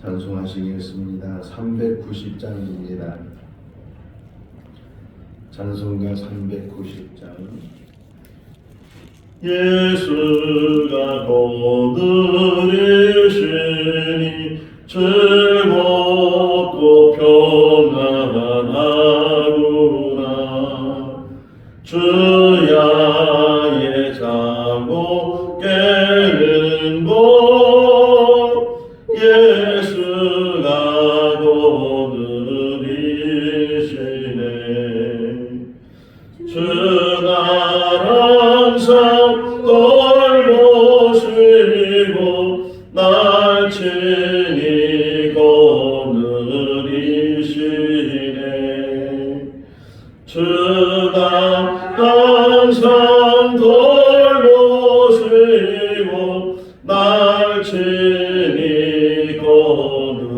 찬송하시겠습니다. 390장입니다. 찬송가 390장. 예수가 거두리시니 즐겁고 평안하구나. 주야의 자고 깨는 곳 예수가 거두리시네. 주 날 항상 돌보시고 날 친히 거느리시네. 주 날 항상 돌보시고 날 친히 거느리시네.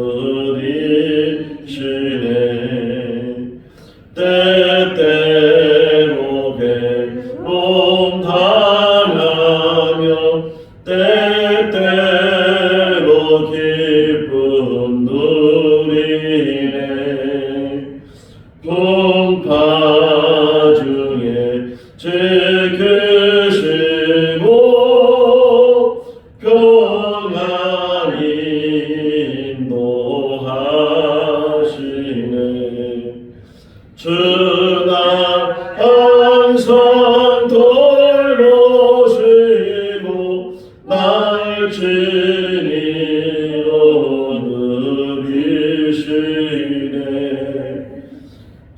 때때로 괴로움 당하며 때때로 기쁨 누리네. 풍파 중에 지키시고 평안히 인도하시네. 주 날 항상 돌보시고 날 친히 거느리시네.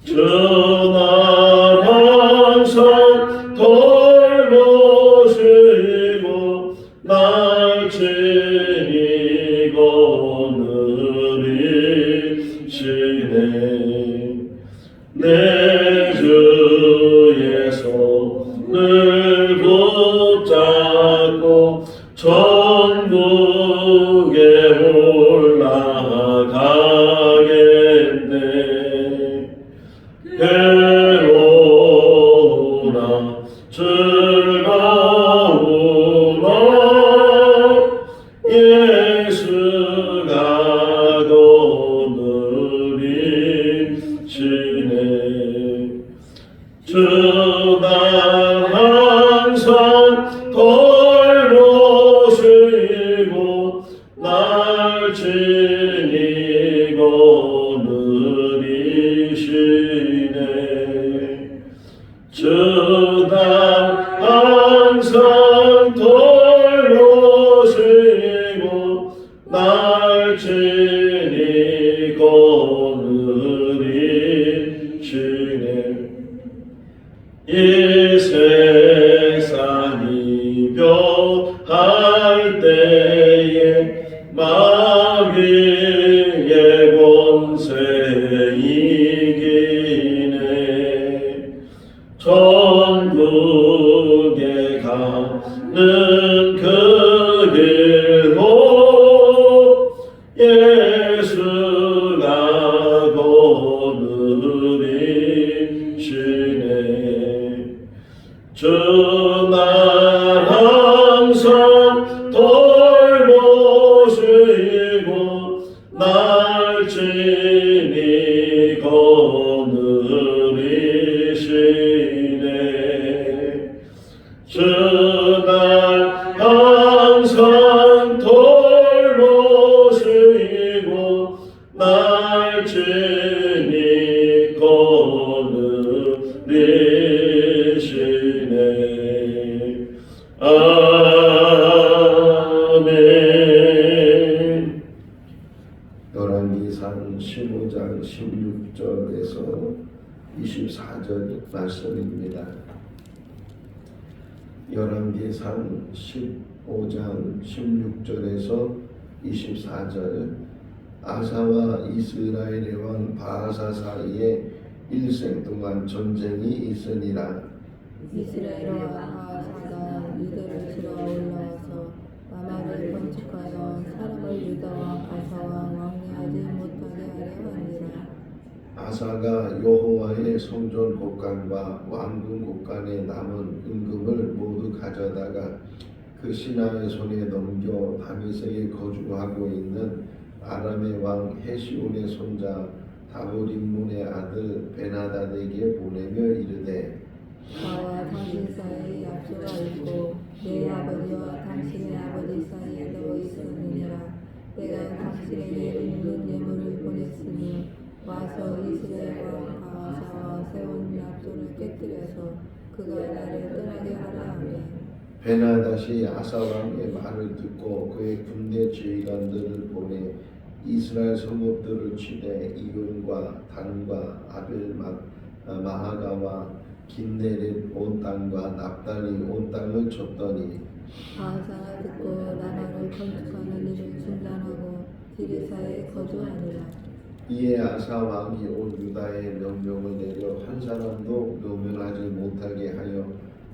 주 날 항상 돌보시고 날 친히 거느리시네. 내 주의 손을 붙잡고 천국에 올라가겠네. 괴로우나 즐거우나 예수가 거느리시네. 주 날 항상 돌보시고 날 친히 거느리시네. 주 날 항상 돌보시고 날 친히 거느리시네. 이 세상 이별할 때에 마귀의 권세 이기네. 천국에 가는 그 길로 예수가 거느리시네. 주 날 항상 돌보시고 날 친히 거느리시네. 주 날 항상 돌보시고 날 친히 거느리시네. 아멘. 열왕기상 15장 16절에서 24절 말씀입니다. 열왕기상 15장 16절에서 24절. 아사와 이스라엘의 왕 바아사 사이에 일생 동안 전쟁이 있으니라. 이스라엘 왕 바아사가 유다를 치러 올라와서 라마를 건축하여 사람을 유다 왕 아사와 왕래하지 못하게 하려 하니라. 아사가 여호와의 성전 곳간과 왕궁 곳간에 남은 임금을 모두 가져다가 그 신하의 손에 넘겨 다윗에게 거주하고 있는 아람의 왕 헤시온의 손자 다보림문의 아들 베나다에게 보내며 이르되 나와 당신 사이에 약소가 있고 내 아버지와 당신의 아버지 사이에도 있었느니라. 내가 당신에게 은근 예물을 보냈으니 와서 이스라엘 왕 바하사와 세운 약소를 깨뜨려서 그가 나를 떠나게 하라 하며 베나다시 아사 왕의 말을 듣고 그의 군대 지휘관들을 보내 이스라엘 성읍들을 치되 이온과 단과 아벨 마하가와 긴네렛 온 땅과 납달리 온 땅을 쳤더니 바하사가 듣고 나라를 건축하는 일을 중단하고 디르사에 거주하니라. 이에 아사 왕이 온 유다에 명령을 내려 한 사람도 묘면하지 못하게 하여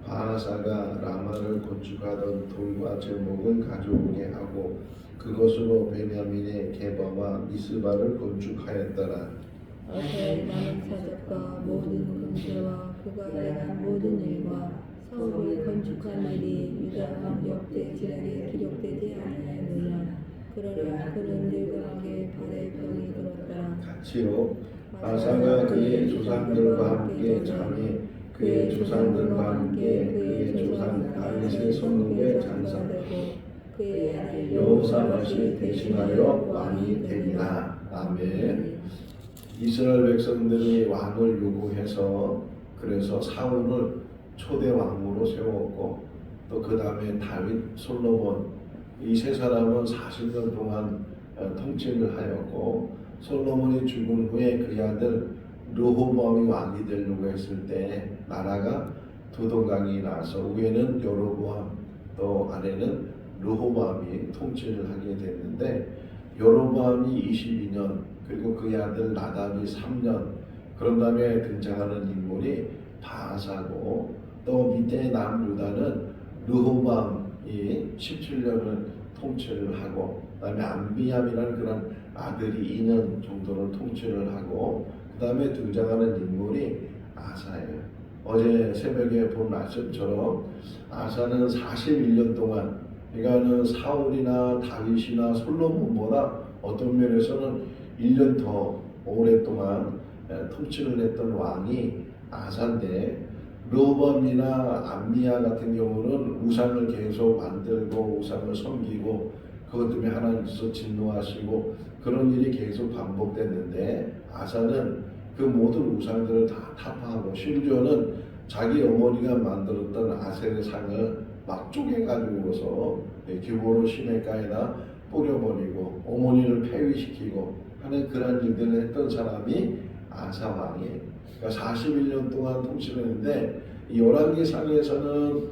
바하사가 라마를 건축하던 돌과 제목을 가져오게 하고 그것으로 베냐민의 게바와 미스바를 건축하였더라. 어제 나는 사적과 모든 군대와 그가 행한 모든 일과 성읍을 건축한 일이 유다 역대 지략에 기록되지 아니하였느냐. 그러나 그는 늙어가게 발에 병이 들었더라. 같이로 아사가 그의 조상들과 함께 잠에 그의 조상들과 함께 그의 조상 다윗의 성읍에 장사되고 그의 아들 여호사밧이 대신하여 왕이 되니라. 아멘. 이스라엘 백성들이 왕을 요구해서 그래서 사울을 초대 왕으로 세웠고 또 그 다음에 다윗, 솔로몬 이 세 사람은 40년 동안 통치를 하였고 솔로몬이 죽은 후에 그의 아들 르호보암이 왕이 되려고 했을 때 나라가 두 동강이 나서 위에는 여로보암 또 아래는 르호보암이 통치를 하게 됐는데 여로보암이 22년 그리고 그의 아들 나답이 3년 그런 다음에 등장하는 인물이 바하사고 또 밑에 남유다는 르호보암이 17년을 통치를 하고 그 다음에 암비함이라는 그런 아들이 2년 정도를 통치를 하고 그 다음에 등장하는 인물이 아사예요. 어제 새벽에 본 말씀처럼 아사는 41년 동안 그러니까는 사울이나 다윗이나 솔로몬보다 어떤 면에서는 1년 더 오랫동안 통치를 했던 왕이 아사인데 르호보암이나 암미야 같은 경우는 우상을 계속 만들고 우상을 섬기고 그것 때문에 하나님께서 진노하시고 그런 일이 계속 반복됐는데 아사는 그 모든 우상들을 다 타파하고 심지어는 자기 어머니가 만들었던 아세르 상을 막 쪼개가지고서 기브론 시내가에다 뿌려버리고 어머니를 폐위시키고 하는 그런 일들을 했던 사람이 아사 왕이에요. 그러니까 41년 동안 통치를 했는데 이 열왕기상에서는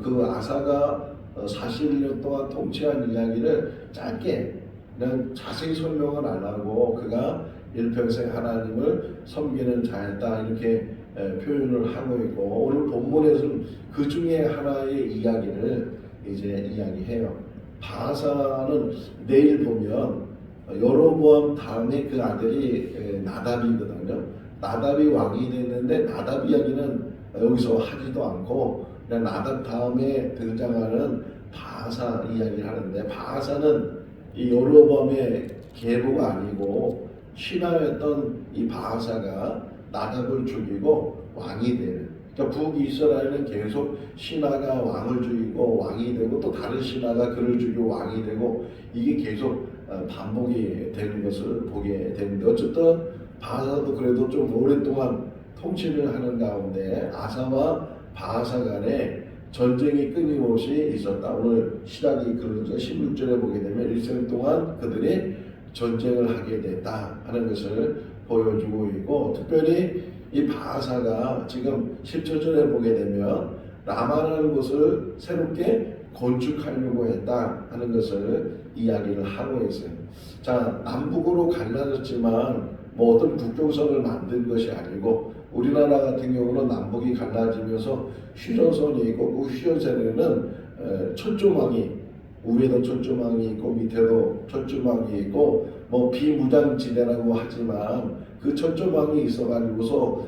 그 아사가 41년 동안 통치한 이야기를 짧게 그냥 자세히 설명을 안 하고 그가 일평생 하나님을 섬기는 자였다 이렇게 표현을 하고 있고 오늘 본문에서는 그 중에 하나의 이야기를 이제 이야기해요. 바하사는 내일 보면 여로보암 다음에 그 아들이 나답이거든요. 나답이 왕이 됐는데 나답 이야기는 여기서 하지도 않고 그냥 나답 다음에 등장하는 바하사 이야기를 하는데 바하사는 이 여로보암의 계보가 아니고 신하였던 이 바하사가 나답을 죽이고 왕이 되는 그러니까 북이스라엘은 계속 신하가 왕을 죽이고 왕이 되고 또 다른 신하가 그를 죽이고 왕이 되고 이게 계속 반복이 되는 것을 보게 되는데 어쨌든 바하사도 그래도 좀 오랫동안 통치를 하는 가운데 아사와 바하사 간에 전쟁이 끊임없이 있었다. 오늘 시작이 그러죠. 16절에 보게 되면 일생 동안 그들이 전쟁을 하게 됐다 하는 것을 보여주고 있고 특별히 이 바하사가 지금 17절에 보게 되면 라마라는 곳을 새롭게 건축하려고 했다 하는 것을 이야기를 하고 있어요. 자, 남북으로 갈라졌지만 뭐 어떤 국경선을 만든 것이 아니고 우리나라 같은 경우는 남북이 갈라지면서 휴전선이 있고 그 휴전선에는 철조망이 위에도 철조망이 있고 밑에도 철조망이 있고 뭐 비무장지대라고 하지만 그 철조망이 있어가지고서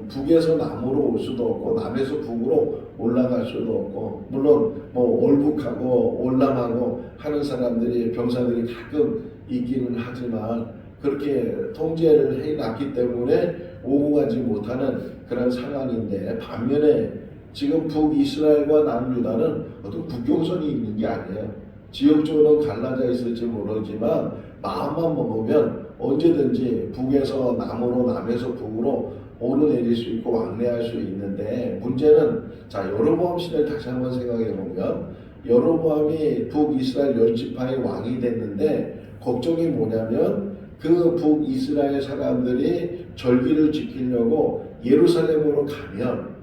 북에서 남으로 올 수도 없고 남에서 북으로 올라갈 수도 없고 물론 뭐 월북하고 월남하고 하는 사람들이 병사들이 가끔 있기는 하지만 그렇게 통제를 해놨기 때문에 오고 가지 못하는 그런 상황인데 반면에 지금 북이스라엘과 남유다는 어떤 국경선이 있는 게 아니에요. 지역적으로 갈라져 있을지 모르지만 마음만 먹으면 언제든지 북에서 남으로 남에서 북으로 오르내릴 수 있고 왕래할 수 있는데 문제는 자 여로보암 시대를 다시 한번 생각해 보면 여로보암이 북이스라엘 10지파의 왕이 됐는데 걱정이 뭐냐면 그 북이스라엘 사람들이 절기를 지키려고 예루살렘으로 가면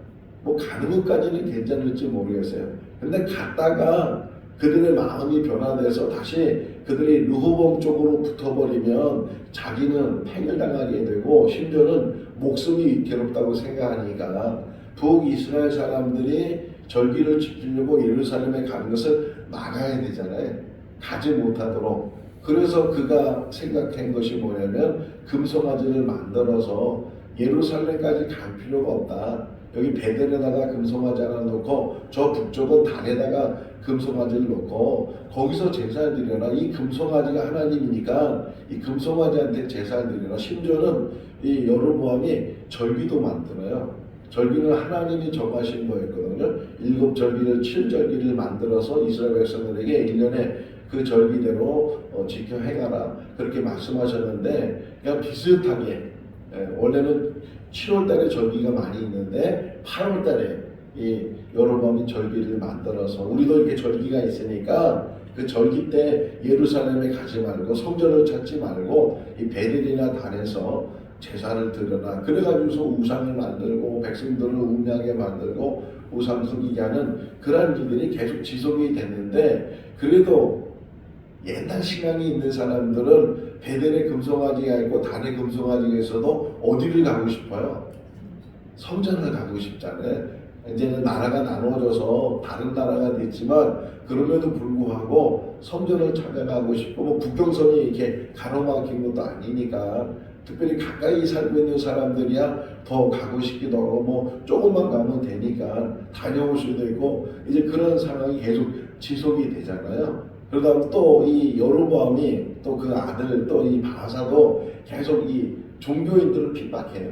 뭐 가는 것까지는 괜찮을지 모르겠어요. 근데 갔다가 그들의 마음이 변화돼서 다시 그들이 르호보암 쪽으로 붙어버리면 자기는 팽을당하게 되고 심지어는 목숨이 괴롭다고 생각하니까 북이스라엘 사람들이 절기를 지키려고 예루살렘에 가는 것을 막아야 되잖아요. 가지 못하도록. 그래서 그가 생각한 것이 뭐냐면 금송아지를 만들어서 예루살렘까지 갈 필요가 없다. 여기 베델에다가 금송아지 하나 놓고 저 북쪽은 단에다가 금송아지를 놓고 거기서 제사를 드려라. 이 금송아지가 하나님이니까 이 금송아지한테 제사를 드려라. 심지어는 이 여로보암이 절기도 만들어요. 절기는 하나님이 정하신 거였거든요. 7절기를 7절기를 만들어서 이스라엘 백성들에게 1년에 그 절기대로 지켜 행하라 그렇게 말씀하셨는데 그냥 비슷하게 원래는 7월 달에 절기가 많이 있는데 8월 달에 이 여로보암이 절기를 만들어서 우리도 이렇게 절기가 있으니까 그 절기 때 예루살렘에 가지 말고 성전을 찾지 말고 이 베델이나 단에서 제사를 드려라. 그래가지고서 우상을 만들고 백성들을 음양하게 만들고 우상 섬기게 하는 그런 일들이 계속 지속이 됐는데 그래도 옛날 신앙이 있는 사람들은 베델에 금송아지가 있고 단에 금송아지가 있어도 어디를 가고 싶어요? 성전을 가고 싶잖아요. 이제는 나라가 나눠져서 다른 나라가 됐지만 그럼에도 불구하고 성전을 찾아가고 싶고 뭐 국경선이 이렇게 가로막힌 것도 아니니까 특별히 가까이 살고 있는 사람들이야 더 가고 싶기도 하고 뭐 조금만 가면 되니까 다녀올 수도 있고 이제 그런 상황이 계속 지속이 되잖아요. 그러다 보면 또 이 여로보암이 또 그 아들 또 이 바사도 계속 이 종교인들을 핍박해요.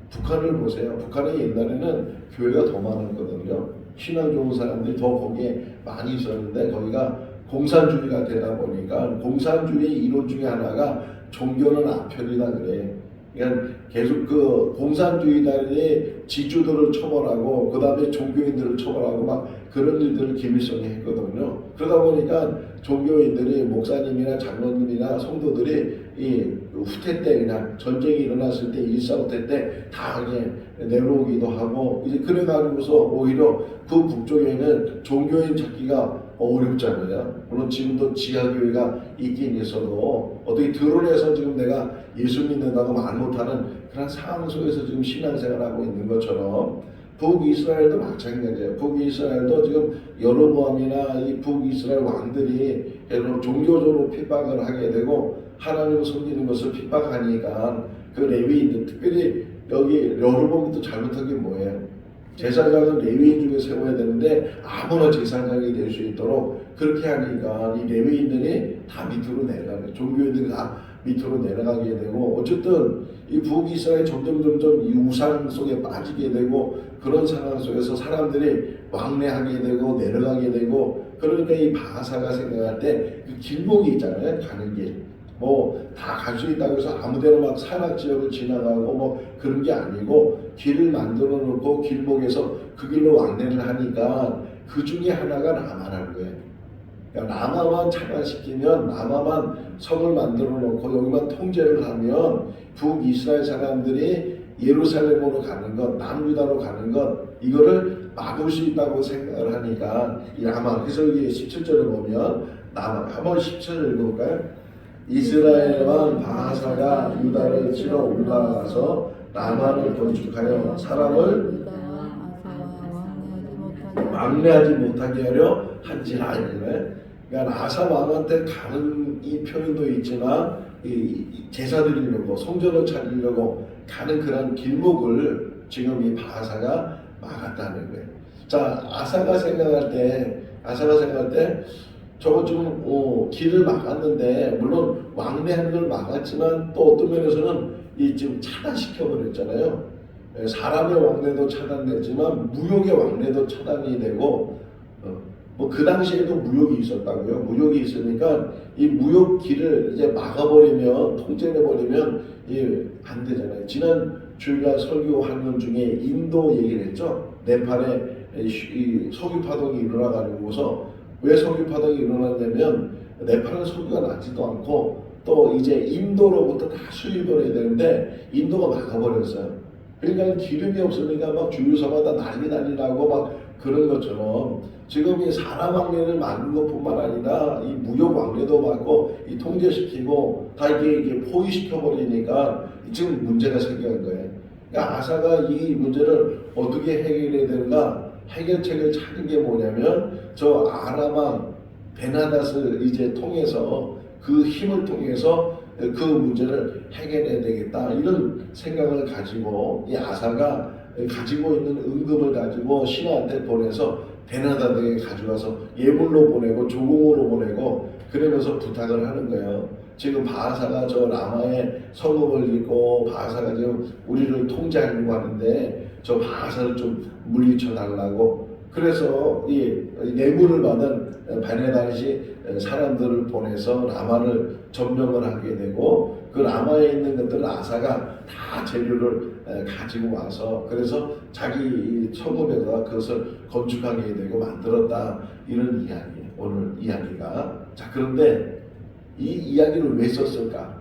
북한을 보세요. 북한에 옛날에는 교회가 더 많았거든요. 신앙 좋은 사람들이 더 거기에 많이 있었는데 거기가 공산주의가 되다 보니까 공산주의 이론 중에 하나가 종교는 아편이다 그래. 그러니까 계속 그 공산주의자들이 지주들을 처벌하고 그 다음에 종교인들을 처벌하고 막 그런 일들을 김일성이 했거든요. 그러다 보니까 종교인들이 목사님이나 장로님이나 성도들이 이 후퇴 때 그냥 전쟁이 일어났을 때 1.4 후퇴 때 다 내려오기도 하고 이제 그래가지고서 오히려 그 북쪽에는 종교인 찾기가 어렵잖아요. 물론 지금도 지하교회가 있긴 있어도 어떻게 드러내서 지금 내가 예수 믿는다고 말 못하는 그런 상황 속에서 지금 신앙생활하고 있는 것처럼 북이스라엘도 마찬가지예요. 북이스라엘도 지금 여로보암이나 이 북이스라엘 왕들이 종교적으로 핍박을 하게 되고 하나님을 섬기는 것을 핍박하니까 그 레위인들 특별히 여기 여로보암이 또 잘못한 게 뭐예요? 제사장은 레위인 중에 세워야 되는데 아무나 제사장이 될 수 있도록 그렇게 하니까 이 레위인들이 다 밑으로 내려가요. 종교인들이 다 밑으로 내려가게 되고 어쨌든 이 북이스라엘이 점점 이 우상 속에 빠지게 되고 그런 상황 속에서 사람들이 왕래하게 되고 내려가게 되고 그러니까 이 바사가 생각할 때 그 길목이 있잖아요. 가는 길. 뭐 다 갈 수 있다고 해서 아무데나 막 산악지역을 지나가고 뭐 그런 게 아니고 길을 만들어 놓고 길목에서 그 길로 왕래를 하니까 그 중에 하나가 라마라는 거예요. 그러니까 라마만 차단시키면 라마만 성을 만들어 놓고 여기만 통제를 하면 북이스라엘 사람들이 예루살렘으로 가는 것, 남유다로 가는 것 이거를 막을 수 있다고 생각을 하니까 이 라마 그래서 여기 17절에 보면 라마 한번 17절 읽어볼까요? 이스라엘 왕 바하사가 유다를 치러 올라가서 라마를 건축하여 사람을 왕래하지 못하게 하려 한지라. 그러니까 아사 왕한테 가는 이 표현도 있지만 이 제사 드리려고 성전을 차리려고 가는 그런 길목을 지금 이 바하사가 막았다는 거예요. 자, 아사가 생각할 때 저거 지금 길을 막았는데 물론 왕래하는 걸 막았지만 또 어떤 면에서는 이 지금 차단시켜 버렸잖아요. 사람의 왕래도 차단됐지만 무역의 왕래도 차단이 되고 뭐 그 당시에도 무역이 있었다고요. 무역이 있으니까 이 무역 길을 이제 막아버리면 통제해버리면 안 되잖아요. 지난 주일날 설교하는 중에 인도 얘기를 했죠. 네팔에 이 석유 파동이 일어나가지고서 왜 석유 파동이 일어났냐면 네팔은 석유가 나지도 않고 또 이제 인도로부터 다 수입을 해야 되는데 인도가 막아버렸어요. 그러니까 기름이 없으니까 막 주유소마다 난리 나고 막 그런 것처럼 지금 이 사람 왕래를 막는 것뿐만 아니라 이 무역 왕래도 막고 이 통제시키고 다 이게 포위시켜 버리니까 지금 문제가 생긴 거예요. 그러니까 아사가 이 문제를 어떻게 해결해야 되는가 해결책을 찾은 게 뭐냐면 저 아람 왕 베나닷을 이제 통해서 그 힘을 통해서 그 문제를 해결해야 되겠다 이런 생각을 가지고 이 아사가 가지고 있는 은금을 가지고 신하한테 보내서 베나닷에게 가져가서 예물로 보내고 조공으로 보내고 그러면서 부탁을 하는 거예요. 지금 바하사가 저 라마의 성읍을 짓고 바하사가 지금 우리를 통제하려고 하는데 저 바하사를 좀 물리쳐 달라고 그래서 이 예물을 받은 베나닷이 사람들을 보내서 라마를 점령을 하게 되고 그 라마에 있는 것들을 아사가 다 재료를 가지고 와서 그래서 자기 성읍에다 그것을 건축하게 되고 만들었다 이런 이야기예요. 오늘 이야기가. 자, 그런데 이 이야기를 왜 썼을까?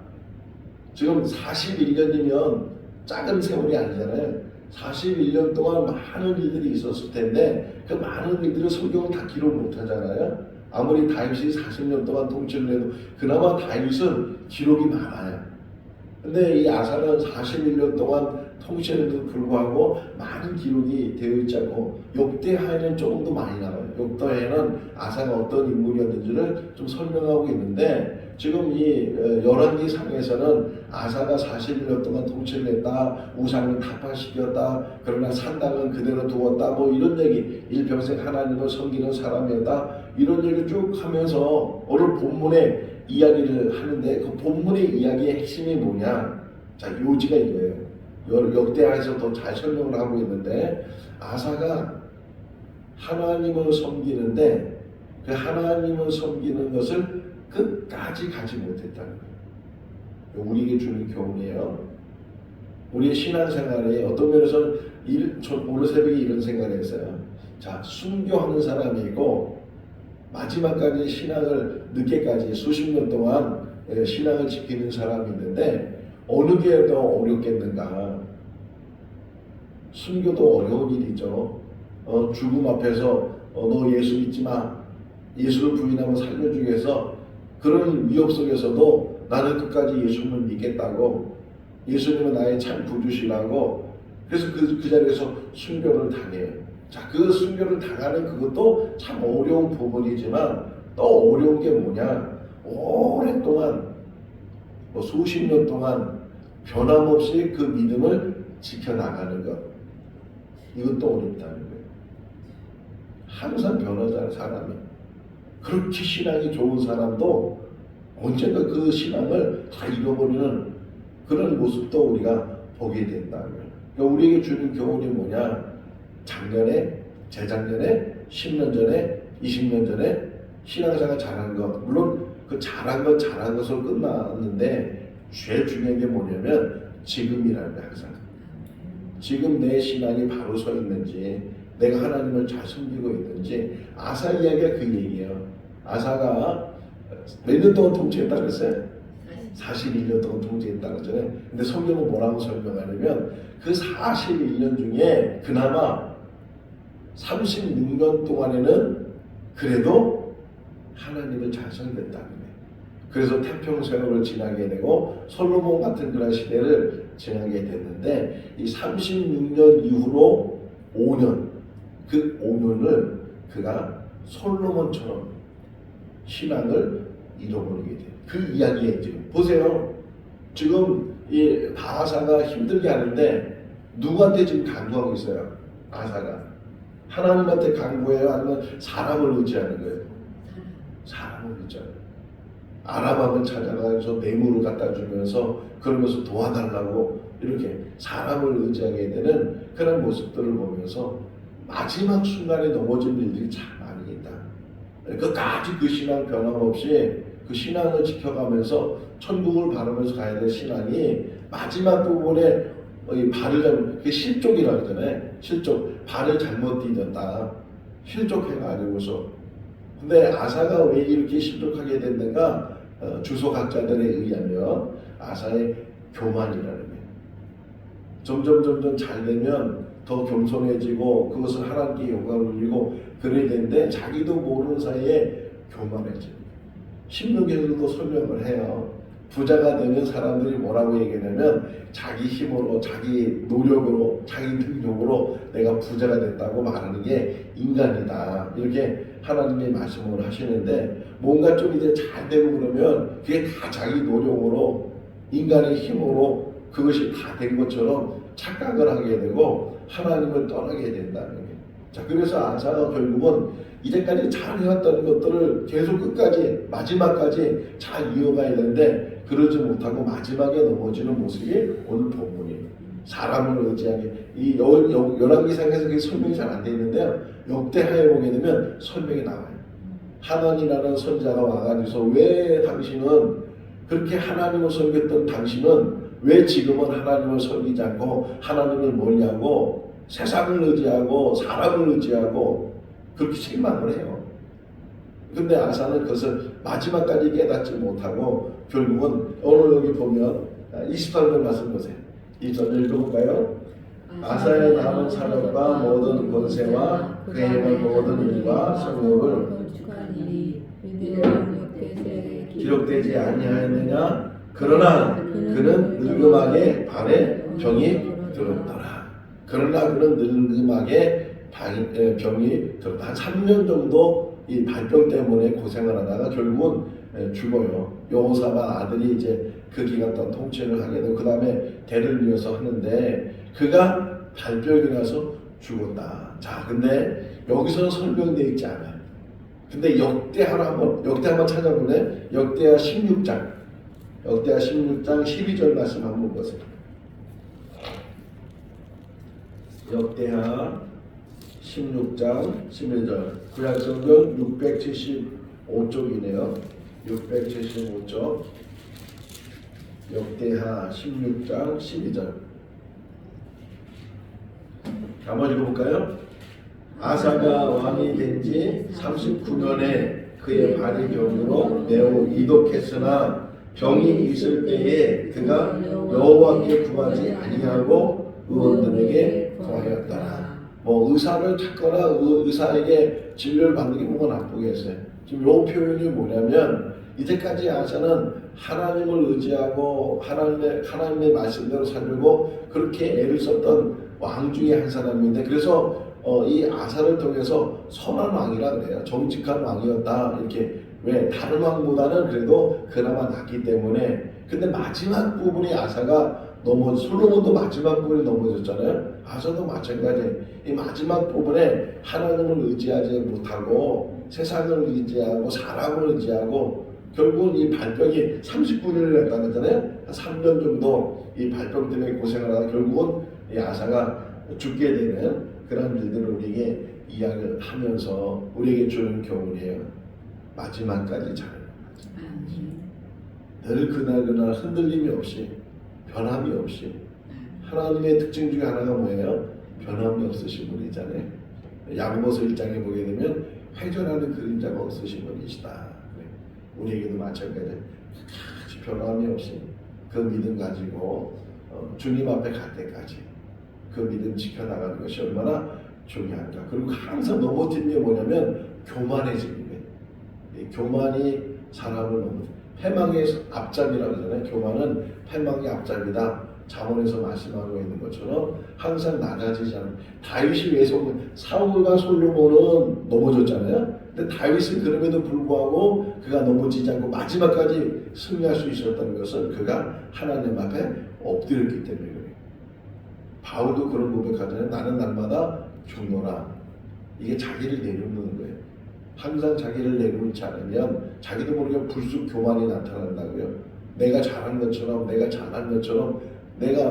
지금 41년이면 작은 세월이 아니잖아요. 41년 동안 많은 일들이 있었을 텐데 그 많은 일들을 성경은 다 기록 못하잖아요. 아무리 다윗이 40년 동안 통치를 해도 그나마 다윗은 기록이 많아요. 근데 이 아사는 41년 동안 통치에도 불구하고 많은 기록이 되어 있지 않고 역대하에는 조금 더 많이 나와요. 역대하에는 아사가 어떤 인물이었는지를 좀 설명하고 있는데 지금 이 열왕기 상에서는 아사가 41년 동안 통치를 했다, 우상을 타파시켰다, 그러나 산당은 그대로 두었다, 뭐 이런 얘기, 일평생 하나님을 섬기는 사람이었다, 이런 얘기를 쭉 하면서 오늘 본문에 이야기를 하는데 그 본문의 이야기의 핵심이 뭐냐? 자, 요지가 이거예요. 역대하에서 더 잘 설명을 하고 있는데 아사가 하나님을 섬기는데 그 하나님을 섬기는 것을 끝까지 가지 못했다는 거예요. 우리에게 주는 교훈이에요. 우리의 신앙생활에 어떤 면에서는 오늘 새벽에 이런 생각을 했어요. 자, 순교하는 사람이 있고 마지막까지 신앙을 늦게까지 수십 년 동안 신앙을 지키는 사람이 있는데 어느 게 더 어렵겠는가? 순교도 어려운 일이죠. 죽음 앞에서 너 예수 믿지 마. 예수를 부인하면 살려주기 위해서 그런 위협 속에서도 나는 끝까지 예수님을 믿겠다고 예수님은 나의 참 구주시라고 그래서 그 자리에서 순교를 당해요. 자, 그 순교를 당하는 그것도 참 어려운 부분이지만 또 어려운 게 뭐냐? 오랫동안 수십 년 동안 변함없이 그 믿음을 지켜나가는 것 이것도 어렵다는 거예요. 항상 변하잖아요, 사람이. 그렇게 신앙이 좋은 사람도 언젠가 그 신앙을 다 잃어버리는 그런 모습도 우리가 보게 된다는 거예요. 그러니까 우리에게 주는 교훈이 뭐냐? 작년에, 재작년에, 10년 전에, 20년 전에 신앙생활 잘한 것 물론 그 잘한 것으로 끝났는데 제일 중요한 게 뭐냐면 지금이라는 거예요. 항상 지금 내 신앙이 바로 서 있는지 내가 하나님을 잘 섬기고 있는지 아사 이야기가 그 얘기예요. 아사가 몇 년 동안 통치했다 그랬어요? 41년 동안 통치했다 그랬잖아요. 근데 성경은 뭐라고 설명하냐면 그 41년 중에 그나마 36년 동안에는 그래도 하나님을 잘 섬겼다는 거예요. 그래서 태평세월을 지나게 되고 솔로몬 같은 그런 시대를 지나게 됐는데 이 36년 이후로 5년 그 5년을 그가 솔로몬처럼 신앙을 잃어버리게 돼요. 그 이야기에 지금 보세요. 지금 이 아사가 힘들게 하는데 누구한테 지금 간구하고 있어요? 아사가 하나님한테 간구해요? 아니면 사람을 의지하는 거예요? 사람을 의지하는 거예요. 아람함을 찾아가서 뇌물을 갖다 주면서 그러면서 도와달라고 이렇게 사람을 의지하게 되는 그런 모습들을 보면서 마지막 순간에 넘어진 일들이 참 많이 있다. 끝까지 그 신앙 변함없이 그 신앙을 지켜가면서 천국을 바라면서 가야 될 신앙이 마지막 부분에 이 발을 잘못, 실족이라고 하잖아요. 실족, 발을 잘못 디뎠다. 실족해가지고서. 근데 아사가 왜 이렇게 실족하게 됐는가? 주석학자들에 의하면 아사의 교만이라는 거예요. 점점 잘 되면 더 겸손해지고 그것을 하나님께 영광을 돌리고 그래야 되는데 자기도 모르는 사이에 교만해져요. 신명기에서도 설명을 해요. 부자가 되면 사람들이 뭐라고 얘기하냐면 자기 힘으로 자기 노력으로 자기 능력으로 내가 부자가 됐다고 말하는 게 인간이다. 이렇게 하나님이 말씀을 하시는데 뭔가 좀 이제 잘 되고 그러면 그게 다 자기 노력으로 인간의 힘으로 그것이 다 된 것처럼 착각을 하게 되고 하나님을 떠나게 된다는 거예요. 자, 그래서 아사가 결국은 이제까지 잘 해왔던 것들을 계속 끝까지 마지막까지 잘 이어가야 되는데 그러지 못하고 마지막에 넘어지는 모습이 오늘 본문이에요. 사람을 의지하게 이 열왕기상에서 그게 설명이 잘 안 돼 있는데요. 역대하에 보게 되면 설명이 나와요. 하나님이라는 선자가 와가지고서 왜 당신은 그렇게 하나님을 섬겼던 당신은 왜 지금은 하나님을 섬기지 않고 하나님을 멀리하고 세상을 의지하고 사람을 의지하고 그렇게 실망을 해요. 근데 아사는 그것을 마지막까지 깨닫지 못하고 결국은 오늘 여기 보면 28절 말씀 보세요. 28절 읽어볼까요? 아사의 남은 사력과 모든 권세와 그의 행한 모든 일과 성욕을 기록되지 아니하였느냐? 그러나 그는 늙음하게 발에 병이 들었더라. 그러나 그는 늙음하게 병이 들었다. 한 3년 정도 이 발병 때문에 고생을 하다가 결국은 죽어요. 여호사밧 아들이 이제 그 기간 동안 통치를 하게 되고 그 다음에 대를 이어서 하는데 그가 발병이 나서 죽었다. 자, 근데 여기서는 설명되어 있지 않아요. 근데 역대하 한번 찾아보네. 역대하 16장 12절 말씀 한번 보세요. 역대하 16장 11절 구약성경 675쪽이네요. 675쪽 역대하 16장 12절 한번 읽어볼까요? 아사가 왕이 된 지 39년에 그의 발이 병으로 매우 이독했으나 병이 있을 때에 그가 여호와께 구하지 아니하고 의원들에게 구하였더라. 뭐 의사를 찾거나 의사에게 진료를 받는 게 뭐가 나쁘겠어요. 지금 이 표현이 뭐냐면 이제까지 아사는 하나님을 의지하고 하나님의 말씀대로 살고 그렇게 애를 썼던 왕 중에 한 사람인데 그래서 이 아사를 통해서 선한 왕이라 그래요. 정직한 왕이었다. 이렇게 왜 다른 왕보다는 그래도 그나마 낫기 때문에 근데 마지막 부분이 아사가 솔로몬도 마지막 부분이 넘어졌잖아요. 아사도 마찬가지. 이 마지막 부분에 하나님을 의지하지 못하고 세상을 의지하고 사람을 의지하고 결국은 이 발병이 39년을 했다고 했잖아요. 3년 정도 이 발병 때문에 고생을 하다 결국은 이 아사가 죽게 되는 그런 일들을 우리에게 이야기를 하면서 우리에게 주는 교훈이에요. 마지막까지 잘해요. 늘 그날 흔들림이 없이 변함이 없이 하나님의 특징 중에 하나가 뭐예요? 변함이 없으신 분이잖아요. 야고보서 1장에 보게 되면 회전하는 그림자가 없으신 분이시다. 우리에게도 마찬가지예요. 같이 변함이 없이 그 믿음 가지고 주님 앞에 갈 때까지 그 믿음 지켜나가는 것이 얼마나 중요한가. 그리고 항상 넘어지는 게 뭐냐면 교만해지는 거예요. 교만이 사람을 패망의 앞잡이라고 하잖아요. 교만은 패망의 앞잡이다. 잠언에서 말씀하고 있는 것처럼 항상 낮아지지 않는 다윗이 왜 사울과 솔로몬은 넘어졌잖아요. 근데 다윗은 그럼에도 불구하고 그가 넘어지지 않고 마지막까지 승리할 수 있었던 것은 그가 하나님 앞에 엎드렸기 때문에 그래요. 바울도 그런 고백하잖아요. 나는 날마다 죽노라. 이게 자기를 내려놓는 거예요. 항상 자기를 내려놓지 않으면 자기도 모르게 불쑥 교만이 나타난다고요. 내가 잘한 것처럼, 내가 잘한 것처럼, 내가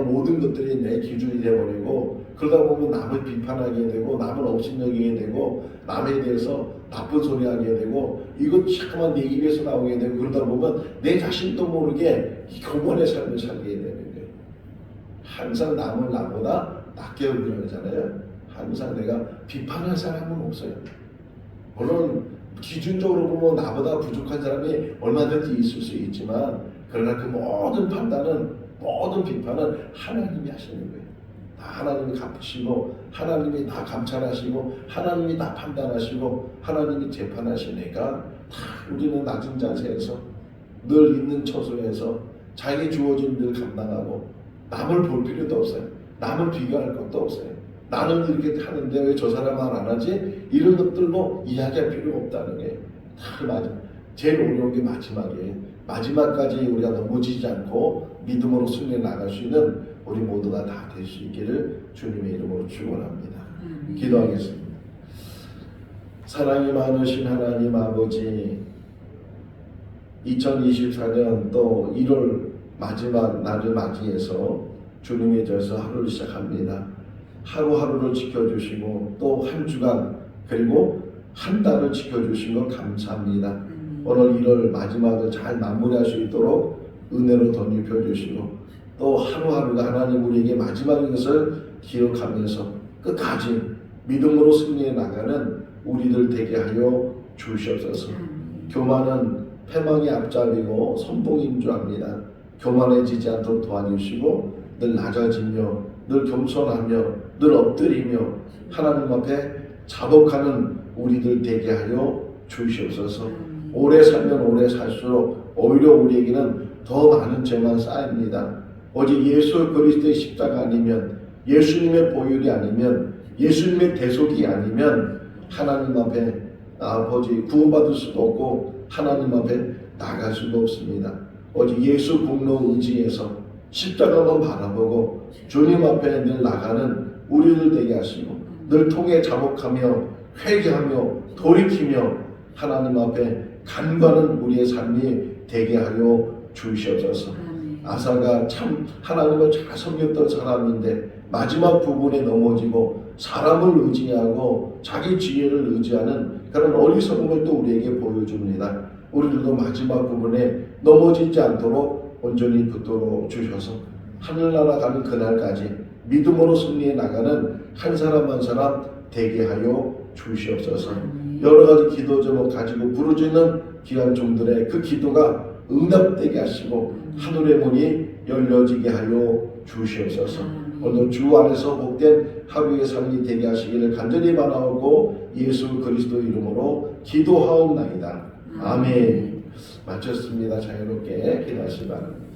모든 것들이 내 기준이 되어버리고, 그러다 보면 남을 비판하게 되고, 남을 업신여기게 되고, 남에 대해서 나쁜 소리 하게 되고, 이것 자꾸만 내 입에서 나오게 되고, 그러다 보면 내 자신도 모르게 교만의 삶을 살게 되는 거예요. 항상 남을 나보다 낮게 여기잖아요. 항상 내가 비판할 사람은 없어요. 물론 기준적으로 보면 나보다 부족한 사람이 얼마든지 있을 수 있지만, 그러나 그 모든 판단은, 모든 비판은 하나님이 하시는 거예요. 다 하나님이 갚으시고, 하나님이 다 감찰하시고, 하나님이 다 판단하시고, 하나님이 재판하시니까 다 우리는 낮은 자세에서 늘 있는 처소에서 자기 주어진 일 감당하고, 남을 볼 필요도 없어요. 남을 비교할 것도 없어요. 나는 이렇게 하는데 왜 저 사람은 안 하지? 이런 것들도 이야기할 필요가 없다는 게 다 맞아. 제일 어려운 게 마지막이에요. 마지막까지 우리가 넘어지지 않고 믿음으로 승리해 나갈 수 있는 우리 모두가 다 될 수 있기를 주님의 이름으로 축원합니다. 기도하겠습니다. 사랑이 많으신 하나님 아버지, 2024년 또 1월 마지막 날을 맞이해서 주님의 절에서 하루를 시작합니다. 하루하루를 지켜주시고 또 한 주간 그리고 한 달을 지켜주신 것 감사합니다. 오늘 1월 마지막을 잘 마무리할 수 있도록 은혜로 덧입혀 주시고 또 하루하루가 하나님 우리에게 마지막인 것을 기억하면서 끝까지 믿음으로 승리해 나가는 우리들 되게 하여 주시옵소서. 교만은 패망의 앞잡이고 선봉인 줄 압니다. 교만해지지 않도록 도와주시고 늘 낮아지며 늘 겸손하며 늘 엎드리며 하나님 앞에 자복하는 우리들 되게 하여 주시옵소서. 오래 살면 오래 살수록 오히려 우리에게는 더 많은 죄만 쌓입니다. 오직 예수 그리스도의 십자가 아니면, 예수님의 보혈이 아니면, 예수님의 대속이 아니면 하나님 앞에 아버지 구원받을 수도 없고 하나님 앞에 나갈 수도 없습니다. 오직 예수 공로 의지해서 십자가만 바라보고 주님 앞에 늘 나가는 우리들 되게 하시고 늘 통해 자복하며 회개하며 돌이키며 하나님 앞에 간과하는 우리의 삶이 되게 하여 주시옵소서. 아사가 참 하나님을 잘 섬겼던 사람인데 마지막 부분에 넘어지고 사람을 의지하고 자기 지혜를 의지하는 그런 어리석음을 또 우리에게 보여줍니다. 우리들도 마지막 부분에 넘어지지 않도록 온전히 붙들어 주셔서 하늘나라 가는 그날까지 믿음으로 승리해 나가는 한 사람 한 사람 되게 하여 주시옵소서. 여러 가지 기도 제목 가지고 부르짖는 귀한 종들의 그 기도가 응답되게 하시고 하늘의 문이 열려지게 하여 주시옵소서. 오늘 주 안에서 복된 하루의 삶이 되게 하시기를 간절히 바라오고 예수 그리스도 이름으로 기도하옵나이다. 아멘. 마쳤습니다. 자유롭게 기도하시기 바랍니다.